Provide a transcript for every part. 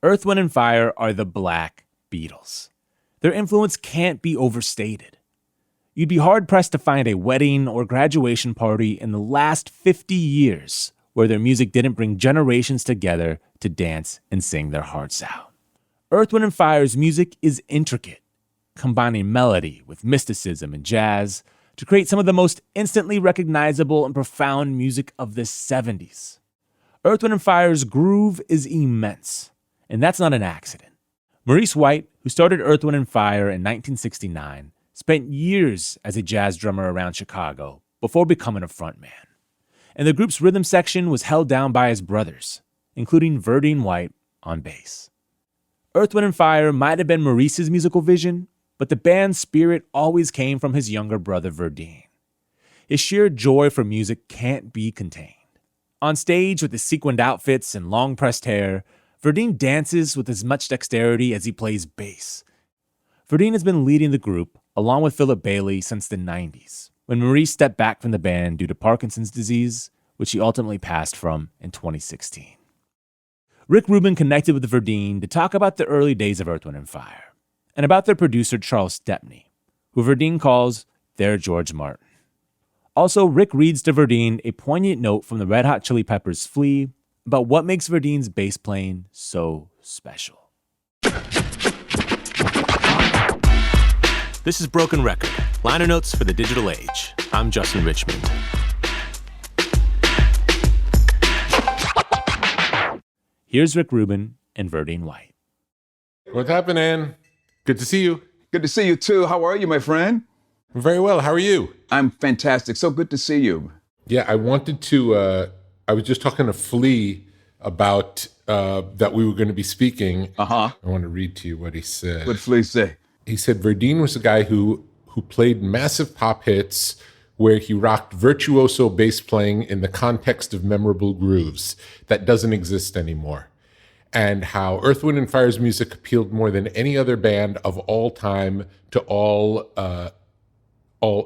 Earth, Wind, and Fire are the Black Beatles. Their influence can't be overstated. You'd be hard-pressed to find a wedding or graduation party in the last 50 years where their music didn't bring generations together to dance and sing their hearts out. Earth, Wind, and Fire's music is intricate, combining melody with mysticism and jazz to create some of the most instantly recognizable and profound music of the 70s. Earth, Wind, and Fire's groove is immense, and that's not an accident. Maurice White, who started Earth, Wind, and Fire in 1969, spent years as a jazz drummer around Chicago before becoming a frontman. And the group's rhythm section was held down by his brothers, including Verdine White on bass. Earth, Wind, and Fire might have been Maurice's musical vision, but the band's spirit always came from his younger brother Verdine. His sheer joy for music can't be contained. On stage with his sequined outfits and long pressed hair, Verdine dances with as much dexterity as he plays bass. Verdine has been leading the group, along with Philip Bailey, since the 90s, when Maurice stepped back from the band due to Parkinson's disease, which he ultimately passed from in 2016. Rick Rubin connected with Verdine to talk about the early days of Earth, Wind, and Fire, and about their producer Charles Stepney, who Verdine calls their George Martin. Also, Rick reads to Verdine a poignant note from the Red Hot Chili Peppers' Flea about what makes Verdine's bass playing so special. This is Broken Record, liner notes for the digital age. I'm Justin Richmond. Here's Rick Rubin and Verdine White. What's happening? Good to see you. Good to see you too. How are you, my friend? Very well. How are you? I'm fantastic. So good to see you. Yeah, I wanted to, I was just talking to Flea about that we were going to be speaking. I want to read to you what he said. What'd Flea say? He said Verdine was a guy who played massive pop hits where he rocked virtuoso bass playing in the context of memorable grooves. That doesn't exist anymore. And how Earth, Wind, and Fire's music appealed more than any other band of all time to all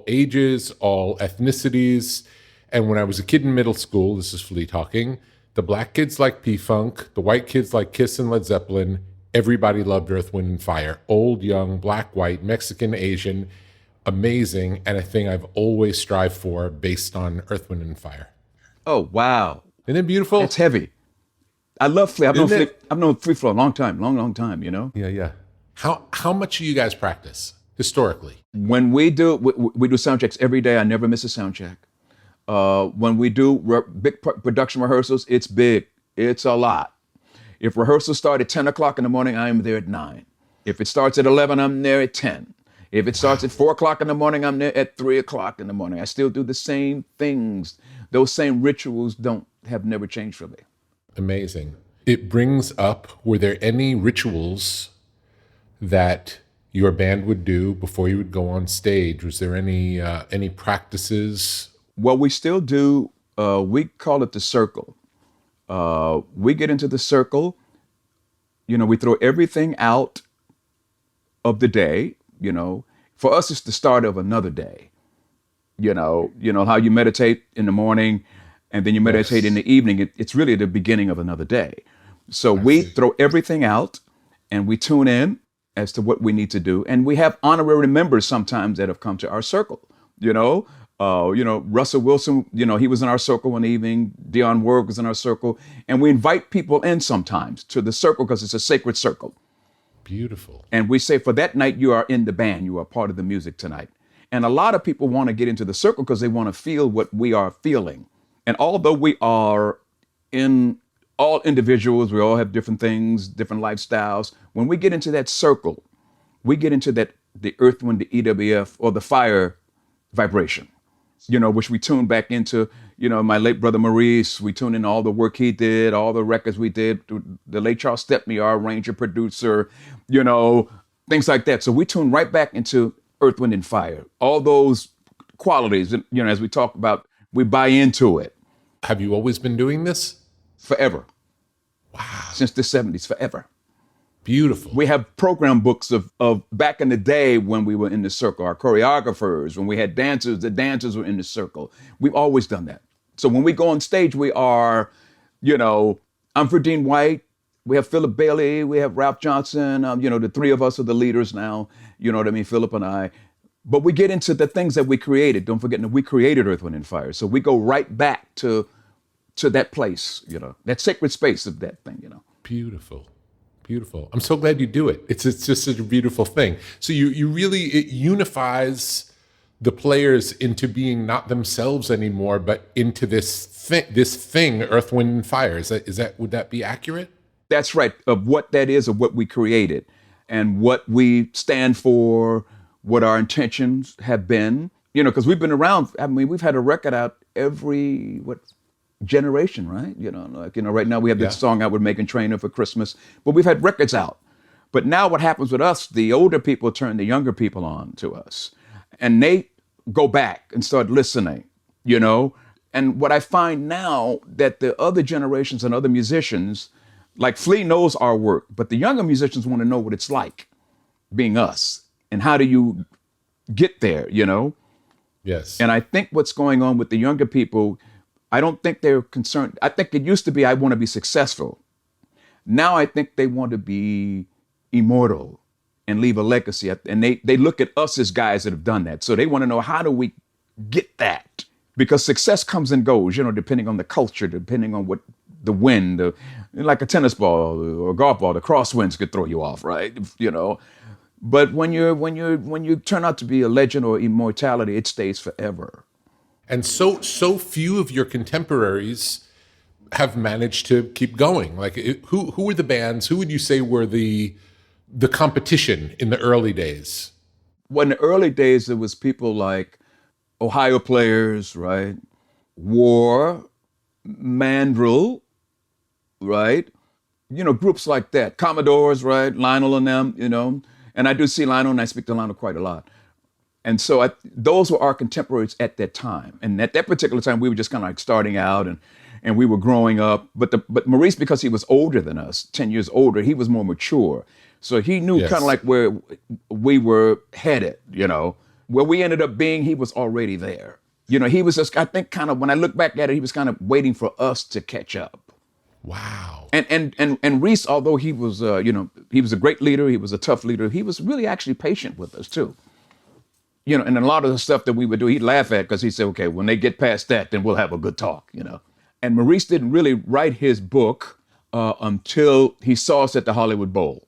ages, all ethnicities. And when I was a kid in middle school, this is Flea talking, the black kids liked P-Funk, the white kids liked Kiss and Led Zeppelin. Everybody loved Earth, Wind, and Fire. Old, young, black, white, Mexican, Asian. Amazing, and a thing I've always strived for based on Earth, Wind, and Fire. Oh, wow. Isn't it beautiful? It's heavy. I love Flea. I've known Flea for a long time, you know? Yeah. How much do you guys practice historically? When we do sound checks every day. I never miss a sound check. When we do big production rehearsals, it's big. It's a lot. If rehearsals start at 10 o'clock in the morning, I am there at 9. If it starts at 11, I'm there at 10. If it starts at 4 o'clock in the morning, I'm there at 3 o'clock in the morning. I still do the same things. Those same rituals have never changed for me. Amazing. It brings up, were there any rituals that your band would do before you would go on stage? Was there any practices? Well, we still do, we call it the circle. We get into the circle, we throw everything out of the day, For us, it's the start of another day. You know how you meditate in the morning and then you meditate in the evening. It's really the beginning of another day. So we throw everything out and we tune in as to what we need to do. And we have honorary members sometimes that have come to our circle, Russell Wilson, he was in our circle one evening. Dionne Warwick was in our circle. And we invite people in sometimes to the circle because it's a sacred circle. Beautiful. And we say, for that night, you are in the band. You are part of the music tonight. And a lot of people want to get into the circle because they want to feel what we are feeling. And although we are all individuals, we all have different things, different lifestyles. When we get into that circle, we get into the earth, wind, the EWF, or the fire vibration, which we tune back into, my late brother Maurice. We tune in all the work he did, all the records we did, the late Charles Stepney, our arranger, producer, things like that. So we tune right back into Earth, Wind, and Fire. All those qualities, as we talk about, we buy into it. Have you always been doing this? Forever. Wow. Since the 70s, forever. Beautiful. We have program books of back in the day when we were in the circle, our choreographers, when we had dancers, the dancers were in the circle. We've always done that. So when we go on stage, we are, I'm Verdine White, We have Philip Bailey, we have Ralph Johnson, the three of us are the leaders now, you know what I mean, Philip and I. But we get into the things that we created. Don't forget that we created Earth, Wind, and Fire. So we go right back to that place, that sacred space of that thing, Beautiful. Beautiful. I'm so glad you do it. It's just such a beautiful thing. So you really, it unifies the players into being not themselves anymore, but into this thing, Earth, Wind, and Fire. Would that be accurate? That's right, of what that is, of what we created and what we stand for, what our intentions have been, because we've been around. I mean, we've had a record out every, generation, right? Right now we have this song out with Megan Trainor for Christmas, but we've had records out. But now what happens with us, the older people turn the younger people on to us and they go back and start listening, And what I find now that the other generations and other musicians, like Flea knows our work, but the younger musicians want to know what it's like being us and how do you get there, Yes. And I think what's going on with the younger people, I don't think they're concerned. I think it used to be, I want to be successful. Now I think they want to be immortal and leave a legacy. And they look at us as guys that have done that. So they want to know, how do we get that? Because success comes and goes, depending on the culture, depending on what the wind, like a tennis ball or a golf ball, the crosswinds could throw you off, right? But when you turn out to be a legend or immortality, it stays forever. And so few of your contemporaries have managed to keep going. Like, who were the bands? Who would you say were the competition in the early days? Well, in the early days, there was people like Ohio Players, right? War, Mandrill, right? Groups like that. Commodores, right? Lionel and them, And I do see Lionel, and I speak to Lionel quite a lot. And so those were our contemporaries at that time. And at that particular time, we were just kind of like starting out and we were growing up. But Maurice, because he was older than us, 10 years older, he was more mature. So he knew kind of like where we were headed, Where we ended up being, he was already there. He was just, I think kind of, when I look back at it, he was kind of waiting for us to catch up. Wow. And Reese, although he was, he was a great leader, he was a tough leader, he was really actually patient with us too. And a lot of the stuff that we would do, he'd laugh at because he'd say, okay, when they get past that, then we'll have a good talk, And Maurice didn't really write his book until he saw us at the Hollywood Bowl.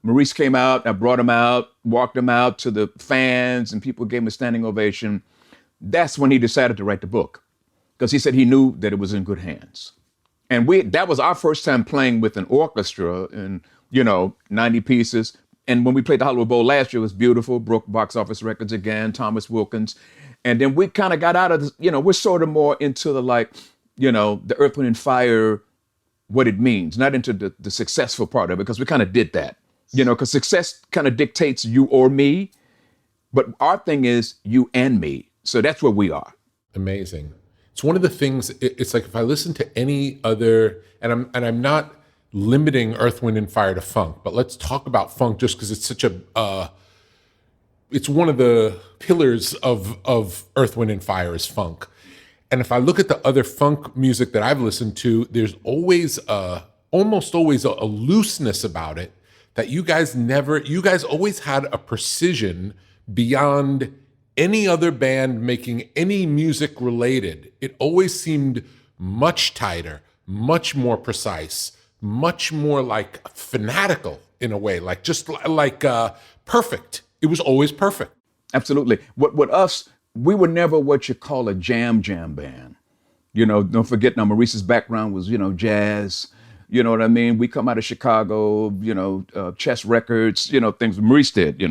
Maurice came out, I brought him out, walked him out to the fans, and people gave him a standing ovation. That's when he decided to write the book, because he said he knew that it was in good hands. And that was our first time playing with an orchestra and, 90 pieces. And when we played the Hollywood Bowl last year, it was beautiful, broke box office records again, Thomas Wilkins. And then we kind of got out of this, we're sort of more into the Earth, Wind, and Fire, what it means, not into the successful part of it, because we kind of did that, because success kind of dictates you or me. But our thing is you and me. So that's where we are. Amazing. It's one of the things, it's like if I listen to any other, and I'm not limiting Earth, Wind, and Fire to funk, but let's talk about funk just because it's such it's one of the pillars of Earth, Wind, and Fire is funk. And if I look at the other funk music that I've listened to, there's always almost always a looseness about it that you guys always had a precision beyond any other band making any music related. It always seemed much tighter, much more precise, much more like fanatical in a way, like just like perfect. It was always perfect. Absolutely. With us, we were never what you call a jam band. Don't forget now, Maurice's background was, jazz. You know what I mean? We come out of Chicago, Chess Records, things Maurice did,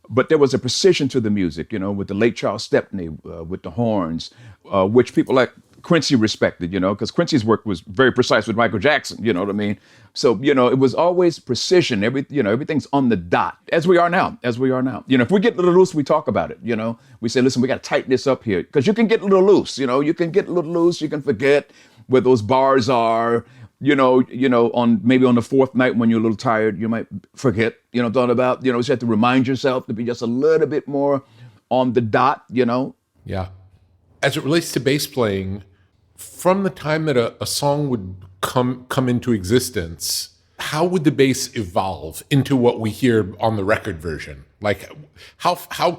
But there was a precision to the music, with the late Charles Stepney, with the horns, which people like Quincy respected, because Quincy's work was very precise with Michael Jackson, you know what I mean? So, it was always precision. Everything's on the dot, as we are now. If we get a little loose, we talk about it, We say, listen, we got to tighten this up here, because you can get a little loose, you can get a little loose, you can forget where those bars are. On maybe on the fourth night when you're a little tired, you might forget, thought about, so you have to remind yourself to be just a little bit more on the dot, Yeah. As it relates to bass playing, from the time that a song would come into existence, How would the bass evolve into what we hear on the record version? Like, how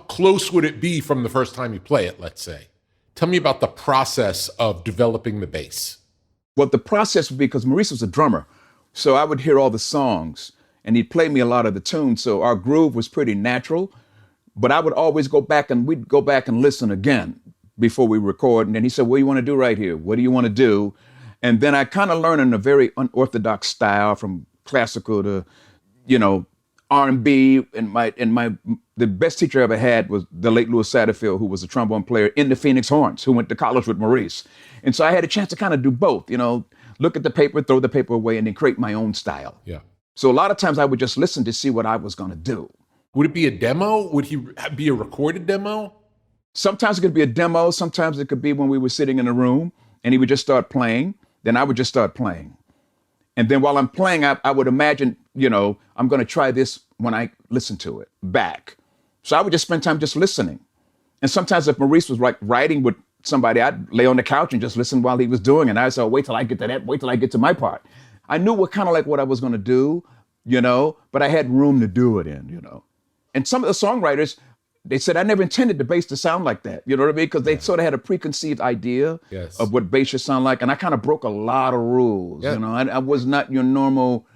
close would it be from the first time you play it, let's say? Tell me about the process of developing the bass. Well, the process would be, because Maurice was a drummer, so I would hear all the songs, and he'd play me a lot of the tunes, so our groove was pretty natural, but I would always we'd go back and listen again before we record, and then he said, what do you want to do right here? What do you want to do? And then I kind of learned in a very unorthodox style, from classical to, R&B. And the best teacher I ever had was the late Louis Satterfield, who was a trombone player in the Phoenix Horns, who went to college with Maurice. And so I had a chance to kind of do both, look at the paper, throw the paper away, and then create my own style. Yeah. So a lot of times I would just listen to see what I was going to do. Would it be a demo? Would he be a recorded demo? Sometimes it could be a demo. Sometimes it could be when we were sitting in a room and he would just start playing. Then I would just start playing. And then while I'm playing, I would imagine, I'm going to try this when I listen to it back. So I would just spend time just listening. And sometimes if Maurice was writing with somebody, I'd lay on the couch and just listen while he was doing it. And I said, wait till I get to that, wait till I get to my part. I knew what I was going to do, but I had room to do it in, And some of the songwriters, they said, I never intended the bass to sound like that. You know what I mean? Because they sort of had a preconceived idea of what bass should sound like. And I kind of broke a lot of rules. Yeah. I was not your normal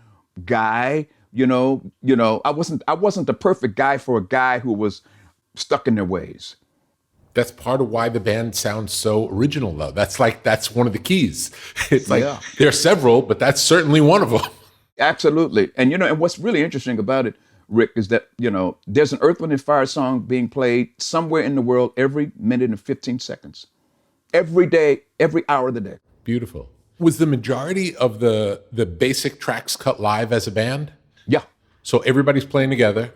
guy. I wasn't the perfect guy for a guy who was stuck in their ways. That's part of why the band sounds so original, though. That's one of the keys. It's like, there are several, but that's certainly one of them. Absolutely. And, and what's really interesting about it, Rick, is that, there's an Earth, Wind & Fire song being played somewhere in the world every minute and 15 seconds. Every day, every hour of the day. Beautiful. Was the majority of the basic tracks cut live as a band? Yeah. So everybody's playing together?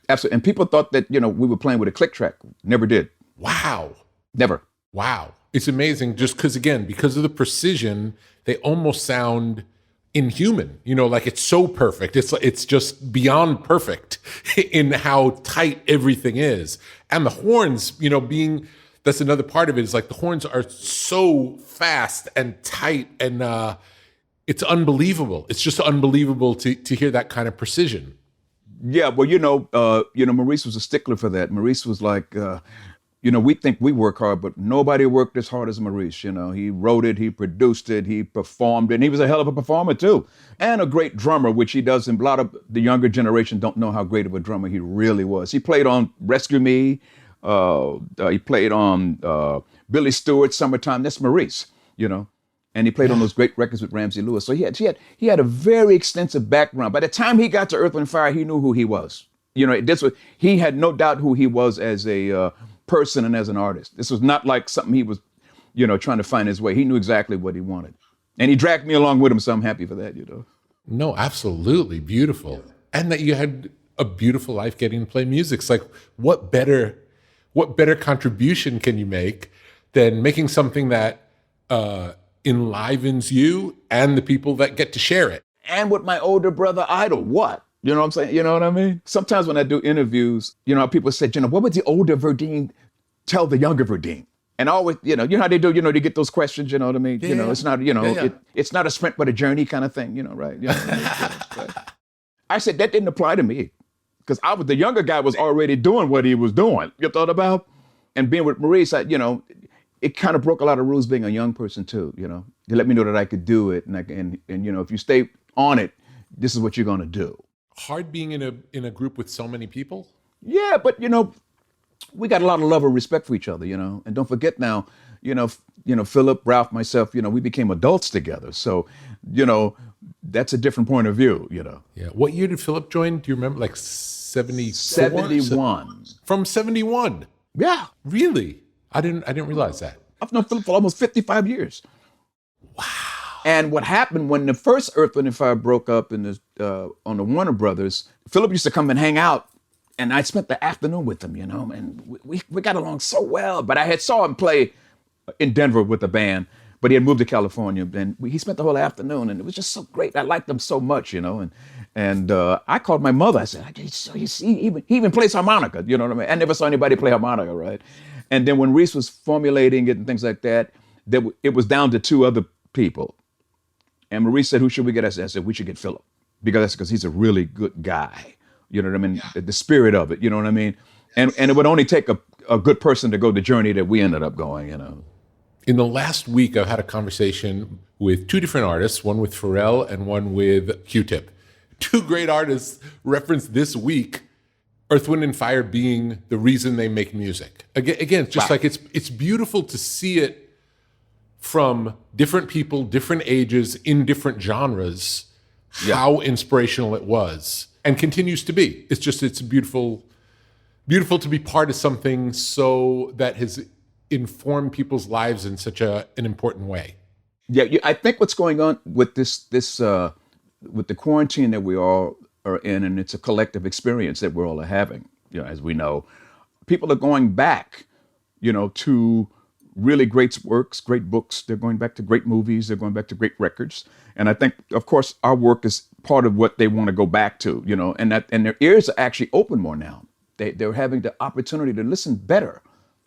Absolutely. And people thought that, we were playing with a click track. Never did. Wow. Never. Wow. It's amazing just because of the precision, they almost sound inhuman, like it's so perfect. It's just beyond perfect in how tight everything is. And the horns, that's another part of it, is like the horns are so fast and tight, and it's unbelievable. It's just unbelievable to hear that kind of precision. Yeah, well, Maurice was a stickler for that. Maurice was like, we think we work hard, but nobody worked as hard as Maurice. He wrote it, he produced it, he performed it, and he was a hell of a performer too. And a great drummer, which he does. And a lot of the younger generation don't know how great of a drummer he really was. He played on Rescue Me. He played on Billy Stewart's Summertime. That's Maurice, And he played on those great records with Ramsey Lewis. So he had a very extensive background. By the time he got to Earth, Wind & Fire, he knew who he was. He had no doubt who he was as a person and as an artist. This was not like something he was, trying to find his way. He knew exactly what he wanted. And he dragged me along with him, so I'm happy for that, No, absolutely. Beautiful. And that you had a beautiful life getting to play music. It's like, what better contribution can you make than making something that enlivens you and the people that get to share it? And with my older brother Idol, what? You know what I'm saying? You know what I mean? Sometimes when I do interviews, people say, what would the older Verdine tell the younger Verdine? And I always, you know how they do, they get those questions, you know what I mean? Yeah. It's not, it's not a sprint but a journey kind of thing, right? I said, that didn't apply to me, because the younger guy was already doing what he was doing, you thought about? And being with Maurice, it kind of broke a lot of rules being a young person too, They let me know that I could do it. And if you stay on it, this is what you're going to do. Hard being in a group with so many people? Yeah, but we got a lot of love and respect for each other, And don't forget now, Philip, Ralph, myself, we became adults together. So, that's a different point of view, Yeah. What year did Philip join? Do you remember? Like 74? 71. From 71? Yeah. Really? I didn't realize that. I've known Philip for almost 55 years. Wow. And what happened when the first Earth, Wind & Fire broke up on the Warner Brothers, Philip used to come and hang out, and I spent the afternoon with him, and we got along so well. But I saw him play in Denver with the band, but he had moved to California, and he spent the whole afternoon, and it was just so great. I liked him so much, and I called my mother. I said, so you see, he even plays harmonica, you know what I mean? I never saw anybody play harmonica, right? And then when Reese was formulating it and things like that, it was down to two other people. And Maurice said, who should we get? I said, we should get Philip. because he's a really good guy. You know what I mean? The spirit of it, you know what I mean? And it would only take a good person to go the journey that we ended up going, you know. In the last week, I've had a conversation with two different artists, one with Pharrell and one with Q-Tip. Two great artists referenced this week Earth, Wind, and Fire being the reason they make music. Again, it's just like it's beautiful to see it from different people, different ages, in different genres, how inspirational it was and continues to be. It's beautiful to be part of something so that has informed people's lives in such an important way. Yeah, I think what's going on with this with the quarantine that we all are in, and it's a collective experience that we're all having, you know, as we know, people are going back, you know, to really great works, great books. They're going back to great movies. They're going back to great records. And I think, of course, our work is part of what they want to go back to, you know, and their ears are actually open more now. They're having the opportunity to listen better.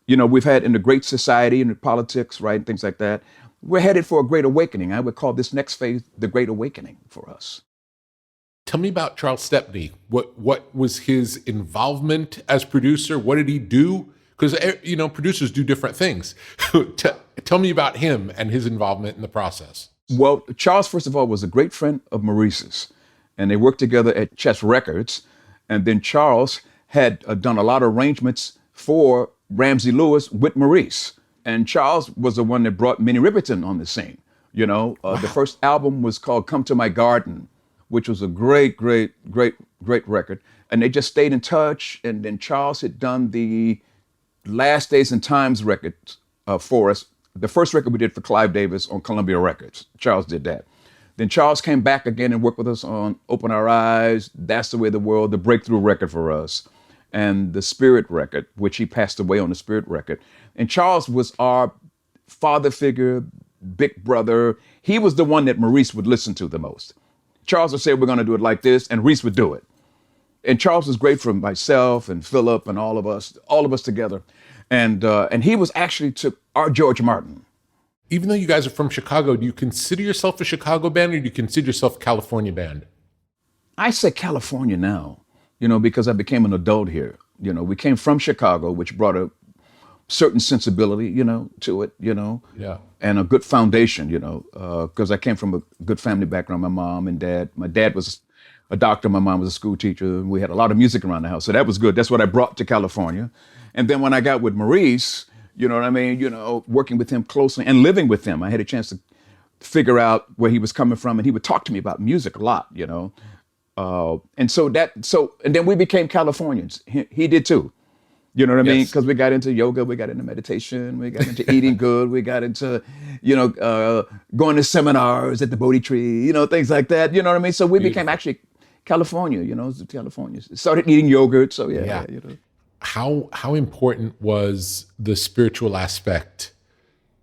You know, we've had in the great society and the politics, right, and things like that. We're headed for a great awakening. I would call this next phase the great awakening for us. Tell me about Charles Stepney. What was his involvement as producer? What did he do? Because, you know, producers do different things. Tell me about him and his involvement in the process. Well, Charles, first of all, was a great friend of Maurice's, and they worked together at Chess Records. And then Charles had done a lot of arrangements for Ramsey Lewis with Maurice. And Charles was the one that brought Minnie Riperton on the scene. You know, the first album was called Come to My Garden, which was a great record. And they just stayed in touch. And then Charles had done the Last Days and Times record for us. The first record we did for Clive Davis on Columbia Records. Charles did that. Then Charles came back again and worked with us on Open Our Eyes, That's the Way of the World, the breakthrough record for us, and the Spirit record, which he passed away on the Spirit record. And Charles was our father figure, big brother. He was the one that Maurice would listen to the most. Charles would say, we're going to do it like this, and Reese would do it. And Charles was great for myself and Philip and all of us together. And he was actually to our George Martin. Even though you guys are from Chicago, do you consider yourself a Chicago band or do you consider yourself a California band? I say California now, you know, because I became an adult here. You know, we came from Chicago, which brought a certain sensibility, you know, to it, you know, and a good foundation, you know, because I came from a good family background. My mom and dad, my dad was a doctor, my mom was a school teacher, and we had a lot of music around the house. So that was good. That's what I brought to California. And then when I got with Maurice, you know what I mean, you know, working with him closely and living with him, I had a chance to figure out where he was coming from, and he would talk to me about music a lot, you know. And then we became Californians. He did too. You know what I mean? Because we got into yoga, we got into meditation, we got into eating good, we got into, you know, going to seminars at the Bodhi tree, you know, things like that. You know what I mean? So we became actually California, you know, Californians. Started eating yogurt, so yeah. You know. How important was the spiritual aspect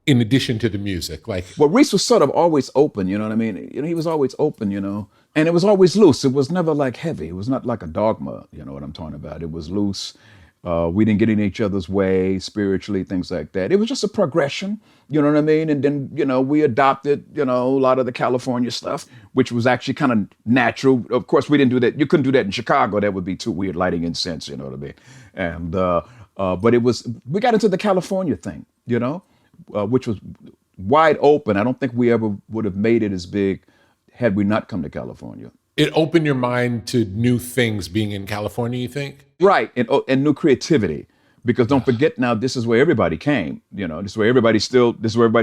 in addition to the music? Like, well, Reese was sort of always open, you know what I mean? You know, he was always open, you know, and it was always loose. It was never like heavy. It was not like a dogma, you know what I'm talking about? It was loose. We didn't get in each other's way spiritually, things like that. It was just a progression, you know what I mean? And then, you know, we adopted, you know, a lot of the California stuff, which was actually kind of natural. Of course, we didn't do that. You couldn't do that in Chicago. That would be too weird, lighting incense, you know what I mean? And, but we got into the California thing, you know, which was wide open. I don't think we ever would have made it as big had we not come to California. It opened your mind to new things being in California, you think? Right, and new creativity. Because don't forget now, this is where everybody came. You know, this is where everybody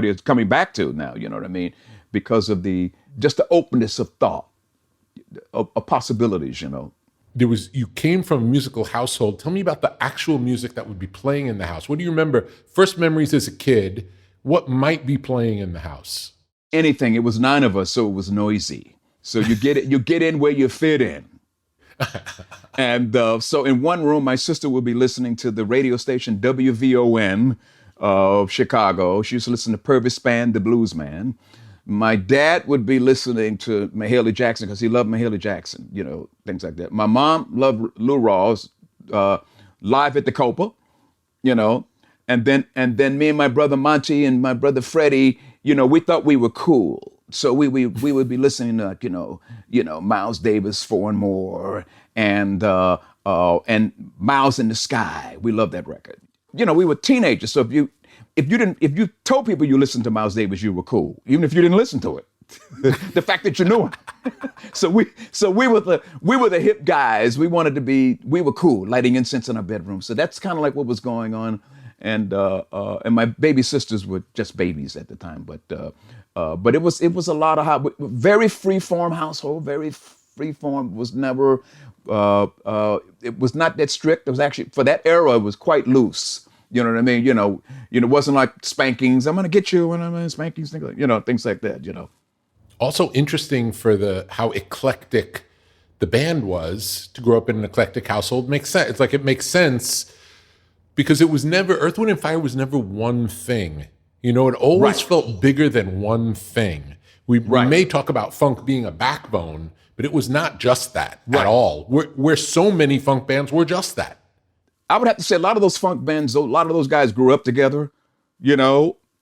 is coming back to now, you know what I mean? Because of just the openness of thought, of possibilities, you know. You came from a musical household. Tell me about the actual music that would be playing in the house. What do you remember? First memories as a kid, what might be playing in the house? Anything. It was 9 of us, so it was noisy. So you get in where you fit in. And so in one room, my sister would be listening to the radio station WVON of Chicago. She used to listen to Purvis Spann, the blues man. My dad would be listening to Mahalia Jackson because he loved Mahalia Jackson, you know, things like that. My mom loved Lou Rawls, Live at the Copa, you know. And then me and my brother Monty and my brother Freddie, you know, we thought we were cool. So we would be listening to Miles Davis, Four and More, and Miles in the Sky. We loved that record. We were teenagers, so if you told people you listened to Miles Davis, you were cool, even if you didn't listen to it. The fact that you knew him. So we were the hip guys. We were cool, lighting incense in our bedroom. So that's kind of like what was going on. And my baby sisters were just babies at the time, but it was a lot of very free form household. Very free form. Was never. It was not that strict. It was actually, for that era, it was quite loose. You know what I mean? It wasn't like spankings. I'm gonna get you when I'm in spankings. Things like that. Also interesting for how eclectic the band was. To grow up in an eclectic household makes sense. It's like it makes sense because it was never, Earth, Wind, and Fire was never one thing. It always felt bigger than one thing. We may talk about funk being a backbone, but it was not just that at all. Where so many funk bands were just that. I would have to say a lot of those funk bands, a lot of those guys grew up together,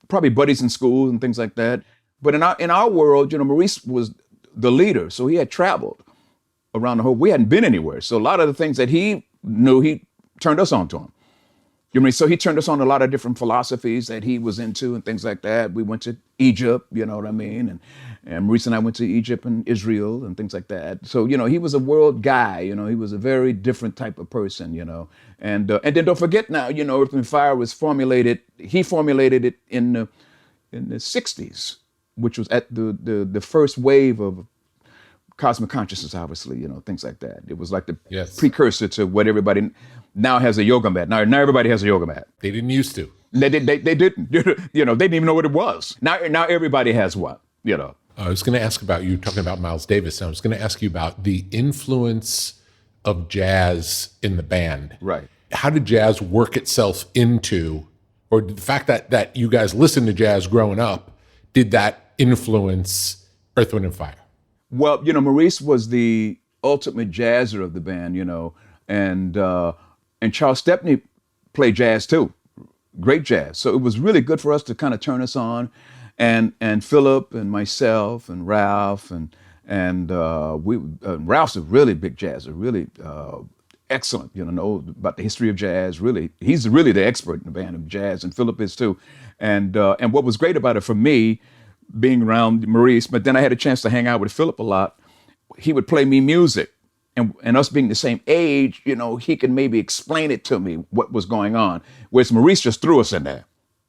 probably buddies in school and things like that. But in our world, Maurice was the leader, so he had traveled around the whole. We hadn't been anywhere, so a lot of the things that he knew, he turned us on to him. So he turned us on to a lot of different philosophies that he was into and things like that. We went to Egypt, you know what I mean, and Maurice and I went to Egypt and Israel and things like that. So he was a world guy. He was a very different type of person. And then don't forget now, Earth and Fire was formulated. He formulated it in the '60s. Which was at the first wave of cosmic consciousness, obviously, things like that. It was like the precursor to what everybody now has a yoga mat. Now everybody has a yoga mat. They didn't used to. They didn't. They didn't even know what it was. Now everybody has one. I was going to ask about you talking about Miles Davis. And I was going to ask you about the influence of jazz in the band. Right. How did jazz work itself into, or the fact that you guys listened to jazz growing up, did that influence Earth, Wind, and Fire? Well, Maurice was the ultimate jazzer of the band, and Charles Stepney played jazz too, great jazz. So it was really good for us to kind of turn us on, and Philip and myself and Ralph and Ralph's a really big jazzer, really excellent, know about the history of jazz. Really, he's really the expert in the band of jazz, and Philip is too. And what was great about it for me, being around Maurice, but then I had a chance to hang out with Philip a lot. He would play me music, and us being the same age, he could maybe explain it to me what was going on. Whereas Maurice just threw us in there.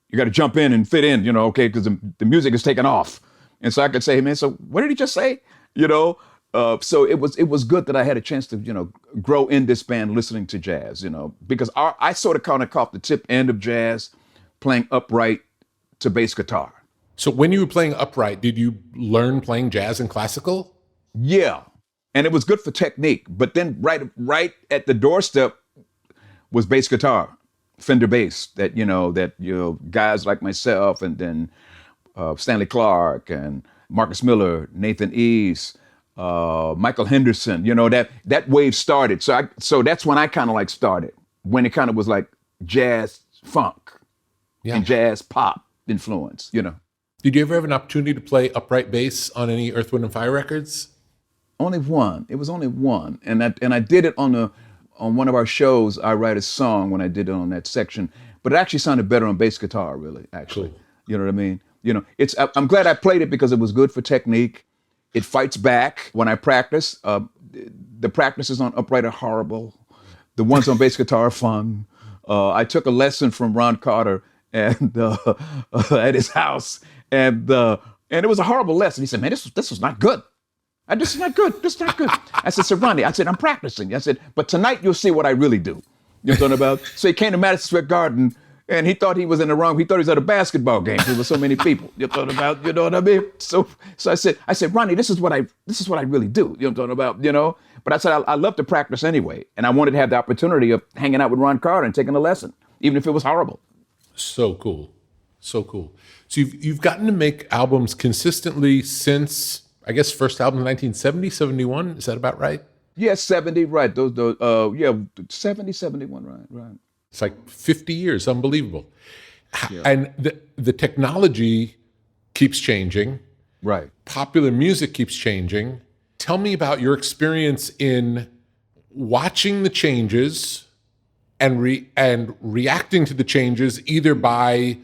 You got to jump in and fit in, okay, because the music is taking off. And so I could say, hey, man, so what did he just say? So it was good that I had a chance to, grow in this band listening to jazz, because I sort of kind of caught the tip end of jazz playing upright to bass guitar. So when you were playing upright, did you learn playing jazz and classical? Yeah. And it was good for technique. But then right at the doorstep was bass guitar, Fender bass, that guys like myself and then Stanley Clarke and Marcus Miller, Nathan East, Michael Henderson, that wave started. So that's when I kind of like started, when it kind of was like jazz funk and jazz pop influence, Did you ever have an opportunity to play upright bass on any Earth, Wind, and Fire records? Only one. It was only one, and I did it on one of our shows. I write a song when I did it on that section, but it actually sounded better on bass guitar. Really, actually, cool. You know what I mean? I'm glad I played it because it was good for technique. It fights back when I practice. The practices on upright are horrible. The ones on bass guitar are fun. I took a lesson from Ron Carter and at his house. And it was a horrible lesson. He said, man, this was not good. This is not good. This is not good. I said, Sir Ronnie, I'm practicing. I said, but tonight you'll see what I really do. You know what I'm talking about? So he came to Madison Square Garden and he thought he was in the wrong. He thought he was at a basketball game. There were so many people. You know what I'm talking about? You know what I mean? So I said, Ronnie, this is what I really do. You know what I'm talking about? But I said, I love to practice anyway. And I wanted to have the opportunity of hanging out with Ron Carter and taking a lesson, even if it was horrible. So cool. So cool. So you've gotten to make albums consistently since, I guess, first album in 1970, 71. Is that about right? Yeah, 70, right. 70, 71, right. It's like 50 years, unbelievable. Yeah. And the technology keeps changing. Right. Popular music keeps changing. Tell me about your experience in watching the changes and reacting to the changes, either by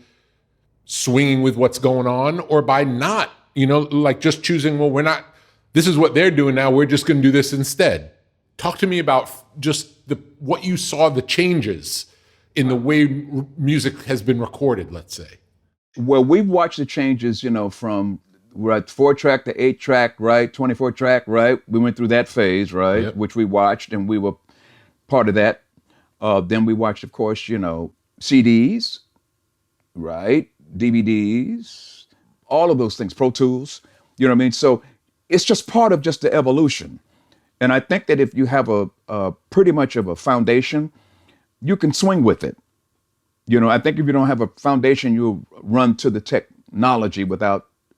swinging with what's going on or by not, like just choosing, well, this is what they're doing now, we're just going to do this instead. Talk to me about just what you saw, the changes in the way music has been recorded, let's say. Well, we've watched the changes, from we're at 4-track to 8-track, right? 24-track, right? We went through that phase, right? Yep. Which we watched, and we were part of that. Then we watched, of course, CDs, right? DVDs, all of those things, Pro Tools, you know what I mean? So it's just part of just the evolution. And I think that if you have a pretty much of a foundation, you can swing with it. I think if you don't have a foundation, you'll run to the technology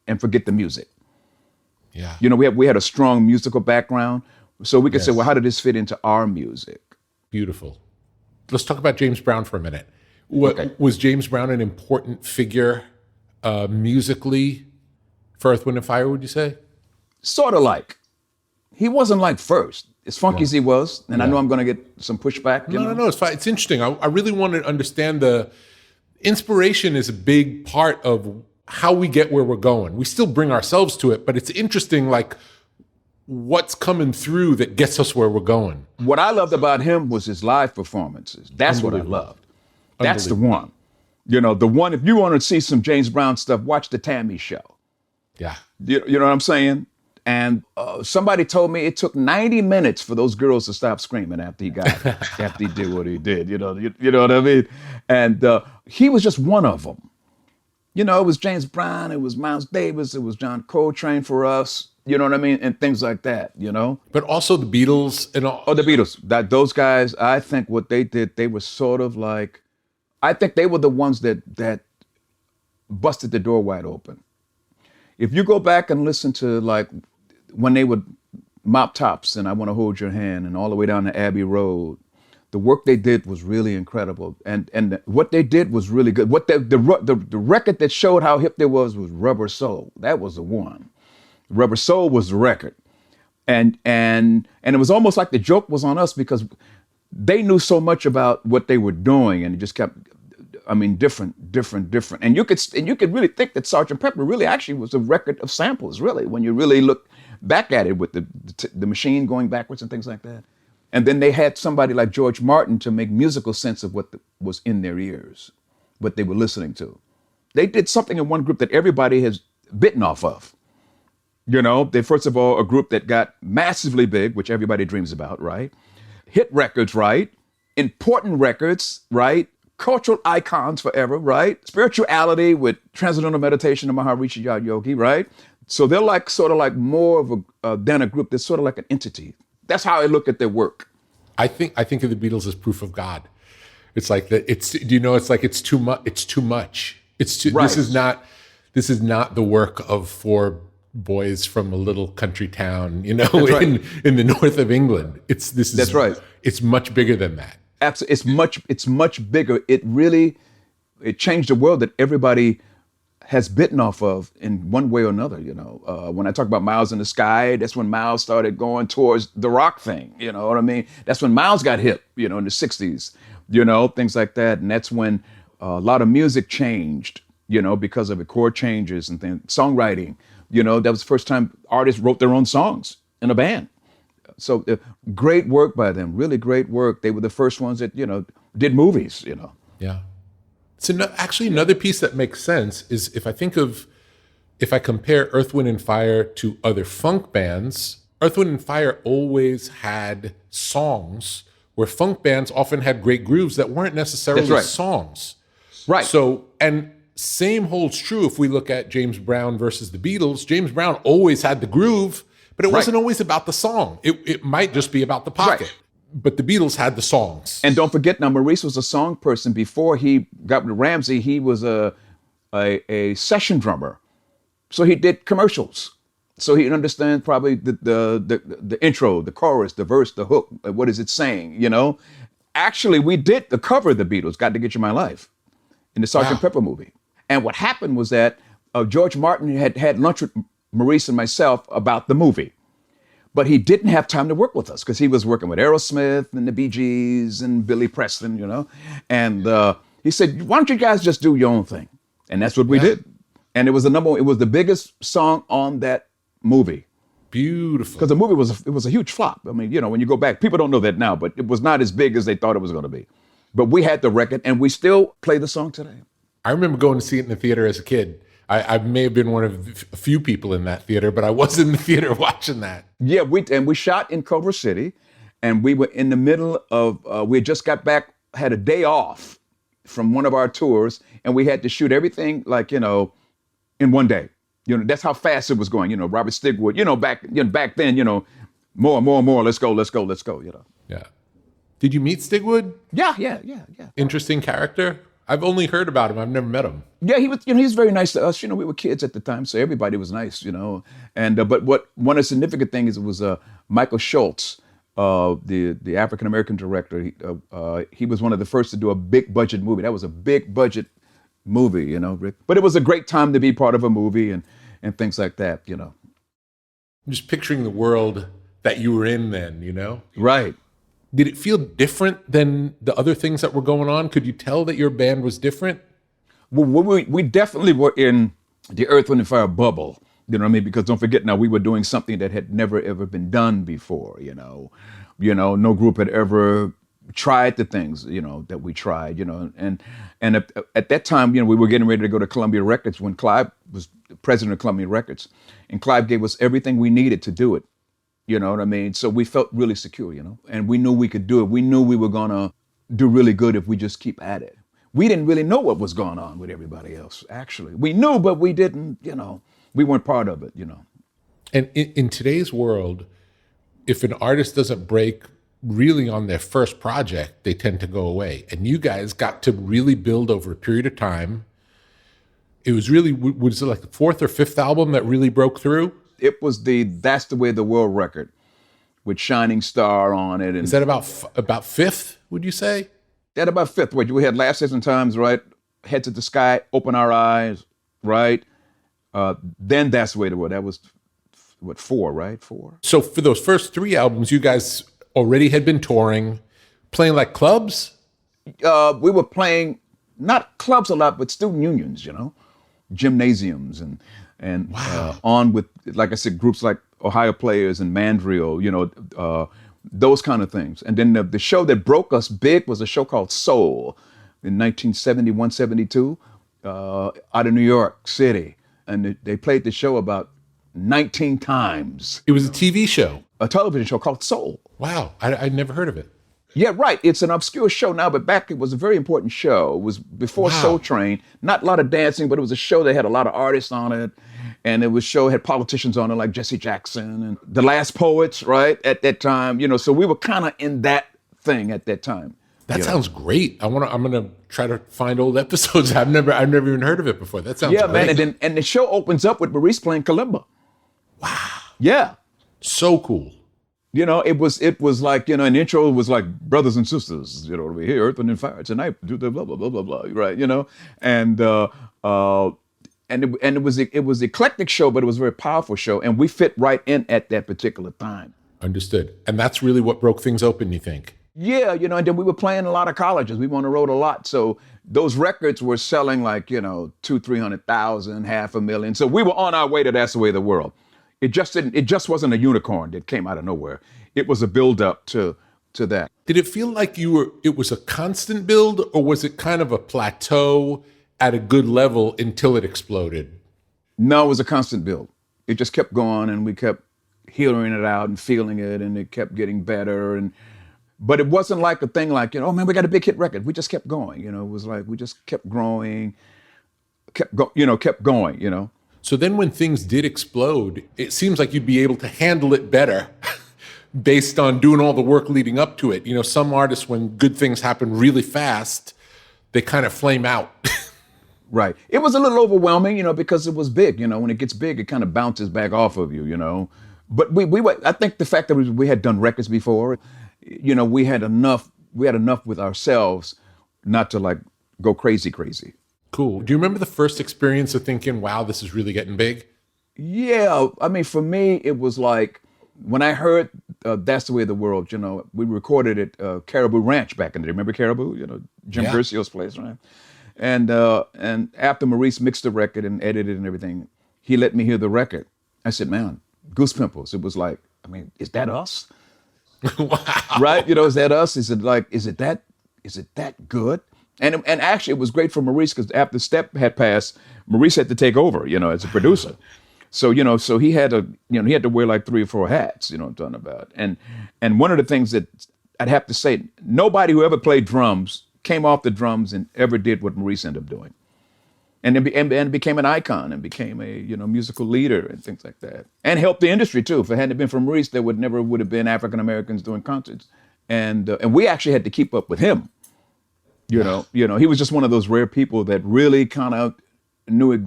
and forget the music. Yeah. We had a strong musical background, so we could say, well, how did this fit into our music? Beautiful. Let's talk about James Brown for a minute. Okay. Was James Brown an important figure musically for Earth, Wind & Fire, would you say? Sort of like. He wasn't like first, as funky as he was, and I know I'm going to get some pushback. No, it's fine. It's interesting. I really want to understand the inspiration is a big part of how we get where we're going. We still bring ourselves to it, but it's interesting, like what's coming through that gets us where we're going. What I loved about him was his live performances. That's what I loved. That's the one. The one, if you want to see some James Brown stuff, watch the Tammy Show. Yeah. You know what I'm saying? And somebody told me it took 90 minutes for those girls to stop screaming after he did what he did. You know what I mean? And he was just one of them. It was James Brown, it was Miles Davis, it was John Coltrane for us. You know what I mean? And things like that. But also the Beatles and all. Oh, the Beatles. Those guys, I think what they did, they were sort of like, I think they were the ones that busted the door wide open. If you go back and listen to like when they would Mop Tops and I Want to Hold Your Hand and all the way down to Abbey Road, the work they did was really incredible. And what they did was really good. What the record that showed how hip they was Rubber Soul. That was the one. Rubber Soul was the record. And it was almost like the joke was on us because they knew so much about what they were doing, and it just kept, different. And you could really think that Sgt. Pepper really actually was a record of samples, really, when you really look back at it with the machine going backwards and things like that. And then they had somebody like George Martin to make musical sense of what was in their ears, what they were listening to. They did something in one group that everybody has bitten off of. They first of all, a group that got massively big, which everybody dreams about, right? Hit records, right? Important records, right? Cultural icons forever, right? Spirituality with Transcendental Meditation and Maharishi Yogi, right? So they're like sort of like more of than a group. They're sort of like an entity. That's how I look at their work. I think of the Beatles as proof of God. It's like that. It's like it's too much. It's too much. It's too. Right. This is not the work of four boys from a little country town, in the north of England. That's right. It's much bigger than that. Absolutely. It's much bigger. It changed the world that everybody has bitten off of in one way or another. When I talk about Miles in the Sky, that's when Miles started going towards the rock thing. You know what I mean? That's when Miles got hip, in the 60s, things like that. And that's when a lot of music changed, because of the chord changes and things, songwriting. That was the first time artists wrote their own songs in a band. So great work by them, really great work. They were the first ones that, did movies, Yeah. So actually another piece that makes sense is if I compare Earth, Wind & Fire to other funk bands, Earth, Wind & Fire always had songs where funk bands often had great grooves that weren't necessarily songs. Right. So, and same holds true if we look at James Brown versus the Beatles. James Brown always had the groove, but it wasn't always about the song. It might just be about the pocket. Right. But the Beatles had the songs. And don't forget now, Maurice was a song person. Before he got with Ramsey, he was a session drummer. So he did commercials. So he understands probably the intro, the chorus, the verse, the hook. What is it saying, Actually, we did the cover of the Beatles, Got to Get You My Life, in the Sgt. Pepper movie. And what happened was that George Martin had lunch with Maurice and myself about the movie. But he didn't have time to work with us because he was working with Aerosmith and the Bee Gees and Billy Preston, And he said, "Why don't you guys just do your own thing?" And that's what we did. And it was it was the biggest song on that movie. Beautiful. Because the movie was a huge flop. I mean, when you go back, people don't know that now, but it was not as big as they thought it was going to be. But we had the record, and we still play the song today. I remember going to see it in the theater as a kid. I may have been one of a few people in that theater, but I was in the theater watching that. Yeah, we shot in Culver City, and we were in the middle of, we had just got back, had a day off from one of our tours, and we had to shoot everything in one day. That's how fast it was going. Robert Stigwood, back then, more, let's go. Yeah. Did you meet Stigwood? Yeah. Interesting character. I've only heard about him. I've never met him. Yeah, he was very nice to us. We were kids at the time, so everybody was nice, And but one of the significant things was Michael Schultz, the African American director. He was one of the first to do a big budget movie. That was a big budget movie, Rick. But it was a great time to be part of a movie and things like that, I'm just picturing the world that you were in then, Right. Did it feel different than the other things that were going on? Could you tell that your band was different? Well, we definitely were in the Earth, Wind, and Fire bubble. You know what I mean? Because don't forget now, we were doing something that had never, ever been done before, No group had ever tried the things, that we tried, And at that time, we were getting ready to go to Columbia Records when Clive was president of Columbia Records. And Clive gave us everything we needed to do it. You know what I mean? So we felt really secure, and we knew we could do it. We knew we were going to do really good if we just keep at it. We didn't really know what was going on with everybody else, actually. We knew, but we didn't, we weren't part of it, And in today's world, if an artist doesn't break really on their first project, they tend to go away. And you guys got to really build over a period of time. It was really, was it like the fourth or fifth album that really broke through? It was That's the Way the World record with Shining Star on it. And is that about fifth, would you say? That about fifth. We had Last Days and Times, right? Head to the Sky, Open Our Eyes, right? Then That's the Way the World. That was, four, right? Four. So for those first three albums, you guys already had been touring, playing like clubs? We were playing, not clubs a lot, but student unions, gymnasiums and wow. On with, like I said, groups like Ohio Players and Mandrill, those kind of things. And then the show that broke us big was a show called Soul in 1971, 72, out of New York City. And they played the show about 19 times. It was a TV show? A television show called Soul. Wow, I'd never heard of it. Yeah, right. It's an obscure show now, but back it was a very important show. It was before Soul Train. Not a lot of dancing, but it was a show that had a lot of artists on it. And it was had politicians on it like Jesse Jackson and The Last Poets, right? At that time, so we were kind of in that thing at that time. That sounds great. I'm gonna try to find old episodes. I've never even heard of it before. That sounds great. Man. And the show opens up with Maurice playing kalimba. Wow. Yeah. So cool. It was like, an intro was like, brothers and sisters, over here, Earth, Wind, and Fire tonight, do the blah, blah, blah, blah, blah, right, And it was eclectic show, but it was a very powerful show, and we fit right in at that particular time. Understood. And that's really what broke things open, you think? Yeah, and then we were playing a lot of colleges. We were on the road a lot, so those records were selling like 200,000-300,000, 500,000. So we were on our way to That's the Way of the World. It just wasn't a unicorn that came out of nowhere. It was a build up to that. Did it feel like it was a constant build, or was it kind of a plateau at a good level until it exploded? No, it was a constant build. It just kept going, and we kept hearing it out and feeling it, and it kept getting better. But it wasn't like a thing like, oh man, we got a big hit record. We just kept going. It was like we just kept growing, kept going. So then when things did explode, it seems like you'd be able to handle it better based on doing all the work leading up to it. Some artists, when good things happen really fast, they kind of flame out. Right. It was a little overwhelming, because it was big. When it gets big, it kind of bounces back off of you, But I think the fact that we had done records before, we had enough with ourselves not to like go crazy. Cool. Do you remember the first experience of thinking, wow, this is really getting big? Yeah, I mean, for me, it was like when I heard "That's the Way of the World." We recorded it Caribou Ranch back in the day. Remember Caribou? Jim Yeah. Curcio's place, right? And after Maurice mixed the record and edited and everything, he let me hear the record. I said, "Man, goose pimples." It was like, I mean, is that us? Wow. Right? Is that us? Is it that good? And actually, it was great for Maurice because after Step had passed, Maurice had to take over, as a producer. So so he had to wear like 3 or 4 hats. I'm talking about. And one of the things that I'd have to say, nobody who ever played drums came off the drums and ever did what Maurice ended up doing. And became an icon and became a musical leader and things like that, and helped the industry too. If it hadn't been for Maurice, there would have been African Americans doing concerts, and we actually had to keep up with him. He was just one of those rare people that really kind of knew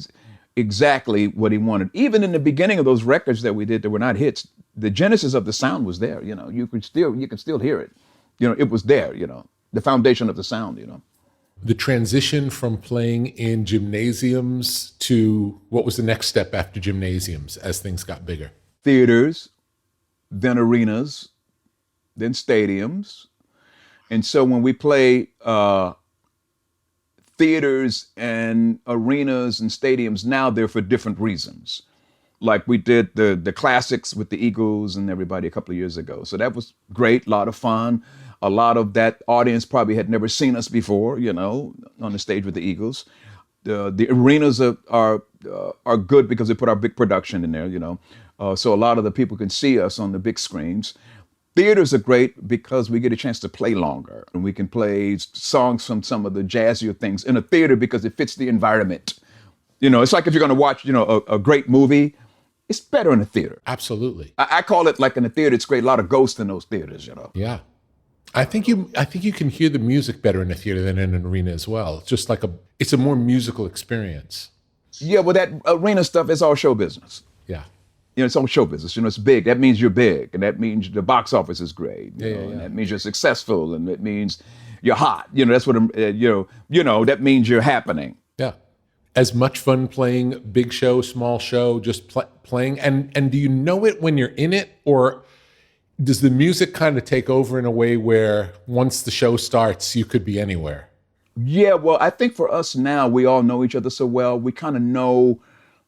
exactly what he wanted. Even in the beginning of those records that we did that were not hits, the genesis of the sound was there. You can still hear it. It was there. The foundation of the sound. The transition from playing in gymnasiums to what was the next step after gymnasiums as things got bigger? Theaters, then arenas, then stadiums. And so when we play theaters and arenas and stadiums, now they're for different reasons. Like we did the classics with the Eagles and everybody a couple of years ago. So that was great, a lot of fun. A lot of that audience probably had never seen us before, on the stage with the Eagles. The arenas are good because they put our big production in there, so a lot of the people can see us on the big screens. Theaters are great because we get a chance to play longer, and we can play songs from some of the jazzier things in a theater because it fits the environment. It's like if you're going to watch, a great movie, it's better in a theater. Absolutely. I call it like in a theater, it's great. A lot of ghosts in those theaters, Yeah. I think you can hear the music better in a theater than in an arena as well. It's just it's a more musical experience. Yeah, well, that arena stuff is all show business. Yeah. It's all show business. It's big. That means you're big, and that means the box office is great. Yeah. And that means you're successful, and it means you're hot. That's what that means you're happening. Yeah. As much fun playing big show, small show, just playing, and do you know it when you're in it, or does the music kind of take over in a way where once the show starts, you could be anywhere? Yeah, well, I think for us now, we all know each other so well, we kind of know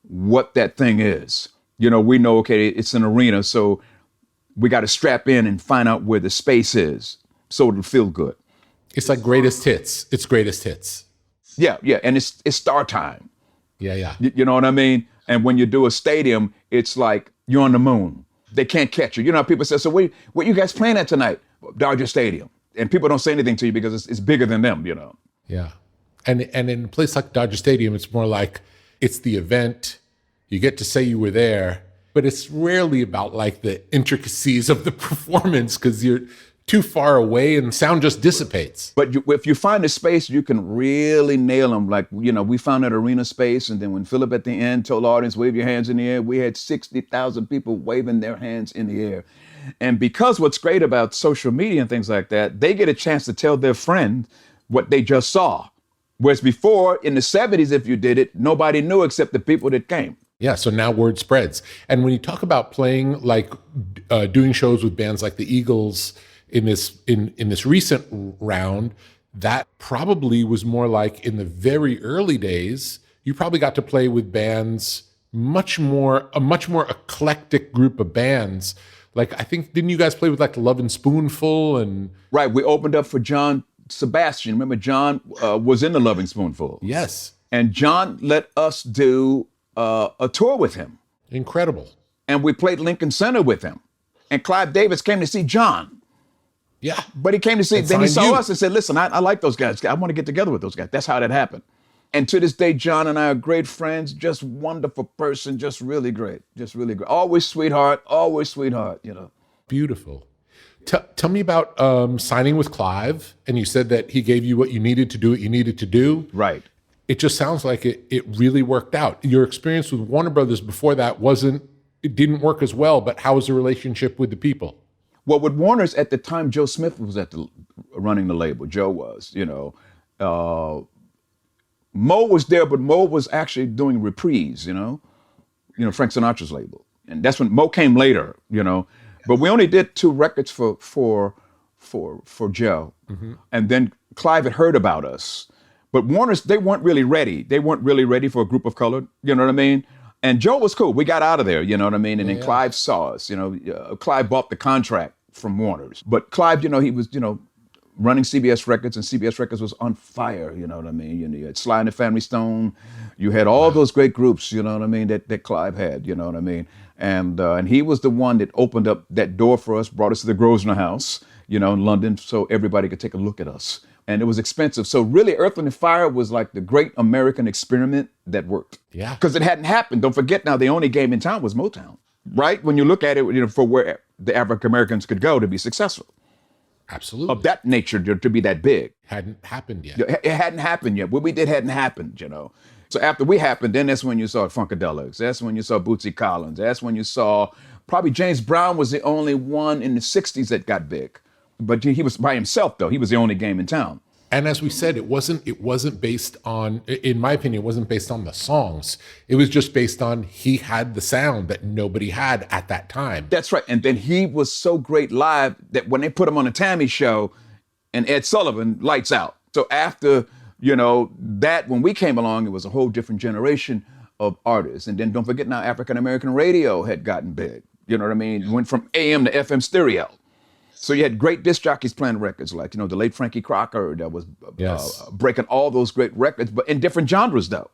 what that thing is. We know, okay, it's an arena, so we got to strap in and find out where the space is so it'll feel good. It's like greatest hits. It's greatest hits. Yeah, and it's star time. Yeah. You know what I mean? And when you do a stadium, it's like you're on the moon. They can't catch you. How people say, so what you guys playing at tonight? Dodger Stadium. And people don't say anything to you because it's bigger than them, Yeah. And in a place like Dodger Stadium, it's more like it's the event. You get to say you were there, but it's rarely about like the intricacies of the performance because you're too far away and sound just dissipates. But if you find a space, you can really nail them. Like, we found that arena space, and then when Philip at the end told the audience, wave your hands in the air, we had 60,000 people waving their hands in the air. And because what's great about social media and things like that, they get a chance to tell their friend what they just saw. Whereas before, in the 70s, if you did it, nobody knew except the people that came. Yeah, so now word spreads. And when you talk about playing, like doing shows with bands like the Eagles, in this recent round, that probably was more like in the very early days, you probably got to play with bands a much more eclectic group of bands. Like, I think, didn't you guys play with like Love and Spoonful and? Right, we opened up for John Sebastian. Remember, John was in the Loving Spoonful. Yes. And John let us do a tour with him. Incredible. And we played Lincoln Center with him. And Clive Davis came to see John. Yeah. But he came to see, And then he signed saw you. us and said, listen, I like those guys. I want to get together with those guys. That's how that happened. And to this day, John and I are great friends, just wonderful person, just really great. Always sweetheart, Beautiful. Tell me about signing with Clive, and you said that he gave you what you needed to do, what you needed to do. Right. It just sounds like it really worked out. Your experience with Warner Brothers before that it didn't work as well, but how was the relationship with the people? Well, with Warner's at the time, Joe Smith was running the label. Joe was, Mo was there, but Mo was actually doing reprise, Frank Sinatra's label. And that's when Mo came later, But we only did 2 records for Joe. And then Clive had heard about us. But Warner's, they weren't really ready. They weren't really ready for a group of color, you know what I mean? And Joe was cool. We got out of there, you know what I mean? And then Clive saw us, Clive bought the contract from Warner's. But Clive, he was, running CBS Records, and CBS Records was on fire, you know what I mean? You had Sly and the Family Stone. You had all those great groups, you know what I mean, that Clive had, you know what I mean? And he was the one that opened up that door for us, brought us to the Grosvenor House, in London, so everybody could take a look at us. And it was expensive. So really, Earth, Wind & Fire was like the great American experiment that worked. Yeah. Because it hadn't happened. Don't forget now, the only game in town was Motown, right? When you look at it, for where the African Americans could go to be successful. Absolutely. Of that nature, to be that big. Hadn't happened yet. It hadn't happened yet. What we did hadn't happened, So after we happened, then that's when you saw Funkadelics. That's when you saw Bootsy Collins. That's when you saw, probably James Brown was the only one in the 60s that got big. But he was by himself, though. He was the only game in town. And as we said, it wasn't based on, in my opinion, it wasn't based on the songs. It was just based on he had the sound that nobody had at that time. That's right. And then he was so great live that when they put him on the Tammy show and Ed Sullivan, lights out. So after, that, when we came along, it was a whole different generation of artists. And then don't forget now, African American radio had gotten big. You know what I mean? Went from AM to FM stereo. So you had great disc jockeys playing records like, the late Frankie Crocker that was breaking all those great records, but in different genres though.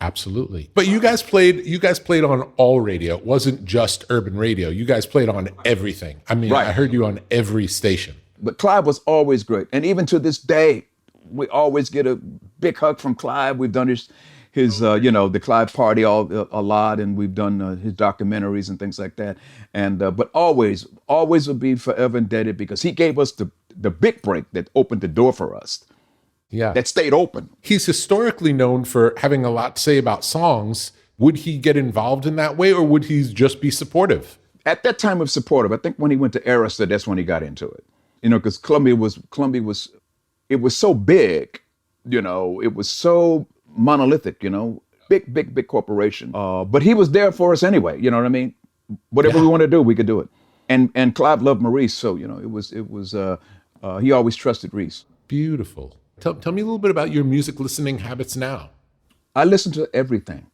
Absolutely. But you guys played on all radio. It wasn't just urban radio. You guys played on everything. I mean, right. I heard you on every station. But Clive was always great. And even to this day, we always get a big hug from Clive. We've done his the Clive Party a lot, and we've done his documentaries and things like that. And but always will be forever indebted because he gave us the big break that opened the door for us. Yeah, that stayed open. He's historically known for having a lot to say about songs. Would he get involved in that way, or would he just be supportive? At that time of supportive, I think when he went to Arista, that's when he got into it. Because Columbia was it was so big, it was so monolithic, big corporation. But he was there for us anyway, you know what I mean? Whatever we want to do, we could do it. And Clive loved Maurice, so it was he always trusted Reese. Beautiful. Tell me a little bit about your music listening habits now. I listen to everything.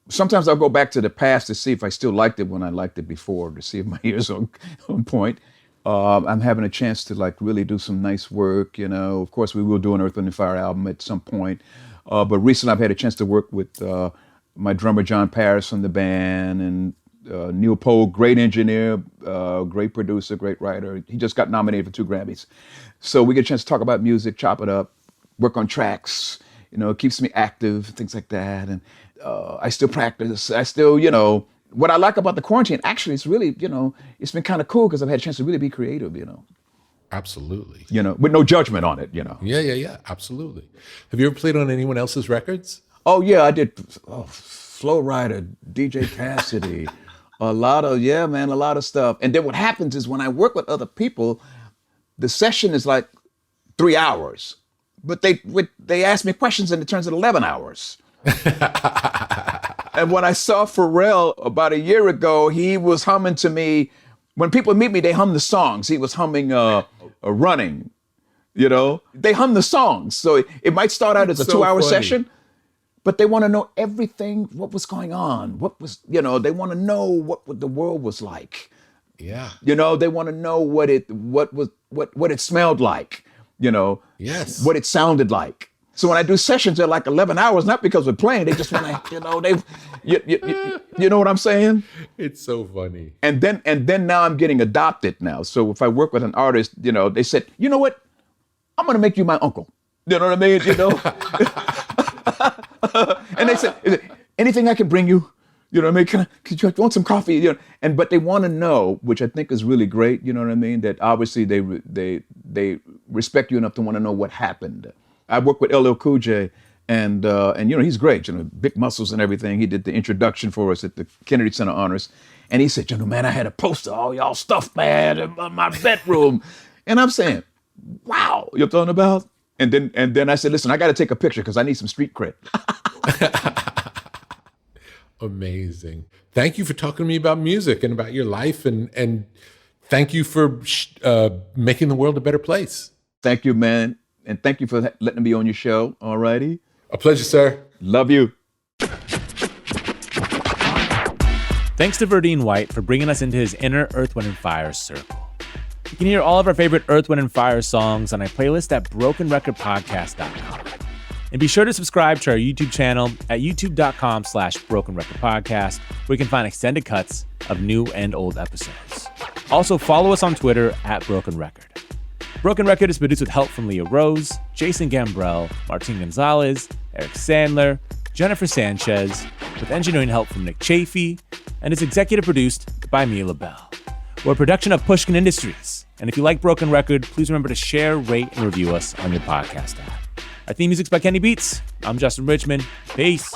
Sometimes I'll go back to the past to see if I still liked it when I liked it before, to see if my ears are on point. I'm having a chance to really do some nice work, Of course, we will do an Earth, Wind & Fire album at some point. But recently I've had a chance to work with my drummer, John Parris, from the band, and Neil Poe, great engineer, great producer, great writer. He just got nominated for 2 Grammys. So we get a chance to talk about music, chop it up, work on tracks, it keeps me active, things like that. And I still practice. I still, what I like about the quarantine, actually, it's really, it's been kind of cool because I've had a chance to really be creative, Absolutely. With no judgment on it, Yeah, absolutely. Have you ever played on anyone else's records? Oh, yeah, I did. Flow Rider, DJ Cassidy, a lot of stuff. And then what happens is when I work with other people, the session is like 3 hours, but they ask me questions and it turns into 11 hours. And when I saw Pharrell about a year ago, he was humming to me. When people meet me, they hum the songs. He was humming Running, They hum the songs. So it might start out as a 2-hour session, but they want to know everything, what was going on. What was, they want to know what the world was like. Yeah. They want to know what it smelled like, Yes. What it sounded like. So when I do sessions, they're like 11 hours, not because we're playing. They just want to, you know what I'm saying? It's so funny. And then now I'm getting adopted now. So if I work with an artist, they said, you know what? I'm going to make you my uncle. You know what I mean? And they said, anything I can bring you? You know what I mean? Could you want some coffee? But they want to know, which I think is really great. You know what I mean? That obviously they respect you enough to want to know what happened. I worked with LL Cool J, and he's great. Big muscles and everything. He did the introduction for us at the Kennedy Center Honors, and he said, man, I had a poster of all y'all stuff, man, in my bedroom, and I'm saying, wow, you're talking about? And then I said, listen, I got to take a picture because I need some street cred. Amazing. Thank you for talking to me about music and about your life, and thank you for making the world a better place. Thank you, man. And thank you for letting me be on your show. All righty. A pleasure, sir. Love you. Thanks to Verdine White for bringing us into his inner Earth, Wind & Fire circle. You can hear all of our favorite Earth, Wind & Fire songs on a playlist at brokenrecordpodcast.com. And be sure to subscribe to our YouTube channel at youtube.com/brokenrecordpodcast, where you can find extended cuts of new and old episodes. Also, follow us on Twitter at Broken Record. Broken Record is produced with help from Leah Rose, Jason Gambrell, Martin Gonzalez, Eric Sandler, Jennifer Sanchez, with engineering help from Nick Chafee, and is executive produced by Mila Bell. We're a production of Pushkin Industries. And if you like Broken Record, please remember to share, rate, and review us on your podcast app. Our theme music's by Kenny Beats. I'm Justin Richmond. Peace.